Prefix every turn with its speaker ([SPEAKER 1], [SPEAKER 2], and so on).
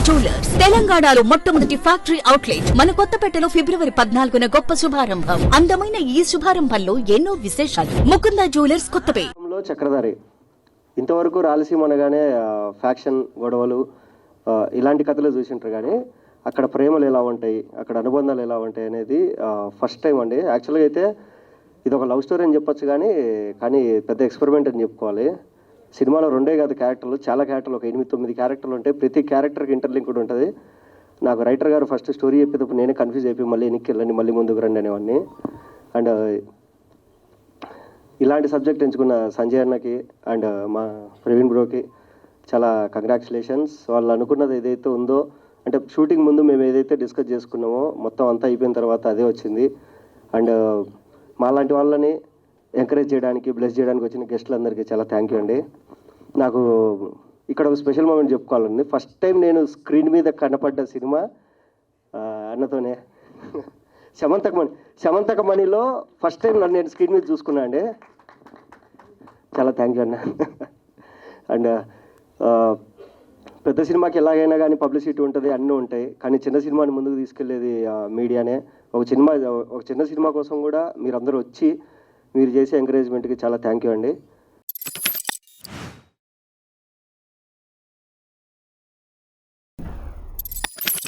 [SPEAKER 1] Jewellers తెలంగాణలో మొట్టమొదటి factory outlet మన కొత్తపేటలో ఫిబ్రవరి 14న గొప్ప శుభారంభం. అందమైన ఈ శుభారంభంలో ఎన్నో విశేషాలు. ముకుంద జ్యువెలర్స్ కొత్తపేట.
[SPEAKER 2] చక్రధారి ఇంతవరకు రాయలసీమ అనగానే ఫ్యాక్షన్ గొడవలు ఇలాంటి కథలు చూసింటారు, కానీ అక్కడ ప్రేమలు ఎలా ఉంటాయి, అక్కడ అనుబంధాలు ఎలా ఉంటాయి అనేది ఫస్ట్ టైం అండి. యాక్చువల్గా అయితే ఇది ఒక లవ్ స్టోరీ అని చెప్పొచ్చు, కానీ పెద్ద ఎక్స్పెరిమెంట్ అని చెప్పుకోవాలి. సినిమాలో 2 కాదు క్యారెక్టర్లు, చాలా క్యారెక్టర్లు, ఒక 8-9 క్యారెక్టర్లు ఉంటాయి. ప్రతి క్యారెక్టర్కి ఇంటర్లింక్ కూడా ఉంటుంది. నాకు రైటర్ గారు ఫస్ట్ స్టోరీ చెప్పేటప్పుడు నేనే కన్ఫ్యూజ్ అయిపోయి మళ్ళీ వెనక్కి వెళ్ళండి, మళ్ళీ ముందుకు రండి అనేవాడిని. అండ్ ఇలాంటి సబ్జెక్ట్ ఎంచుకున్న సంజయ్ అన్నకి అండ్ మా ప్రవీణ్ బ్రోకి చాలా కంగ్రాచులేషన్స్. వాళ్ళు అనుకున్నది ఏదైతే ఉందో, అంటే షూటింగ్ ముందు మేము ఏదైతే డిస్కస్ చేసుకున్నామో మొత్తం అంతా అయిపోయిన తర్వాత అదే వచ్చింది. అండ్ మాలాంటి వాళ్ళని ఎంకరేజ్ చేయడానికి, బ్లెస్ చేయడానికి వచ్చిన గెస్టులందరికీ చాలా థ్యాంక్ యూ అండి. నాకు ఇక్కడ ఒక స్పెషల్ మూమెంట్ చెప్పుకోవాలండి. ఫస్ట్ టైం నేను స్క్రీన్ మీద కనపడ్డ సినిమా అన్నతోనే శమంతకమణిలో ఫస్ట్ టైం నన్ను నేను స్క్రీన్ మీద చూసుకున్నా అండి. చాలా థ్యాంక్ యూ అన్న. అండ్ పెద్ద సినిమాకి ఎలాగైనా కానీ పబ్లిసిటీ ఉంటుంది, అన్నీ ఉంటాయి, కానీ చిన్న సినిమాని ముందుకు తీసుకెళ్లేది మీడియానే. ఒక చిన్న సినిమా కోసం కూడా మీరందరూ వచ్చి మీరు చేసే ఎంకరేజ్మెంట్కి చాలా థ్యాంక్ యూ అండి.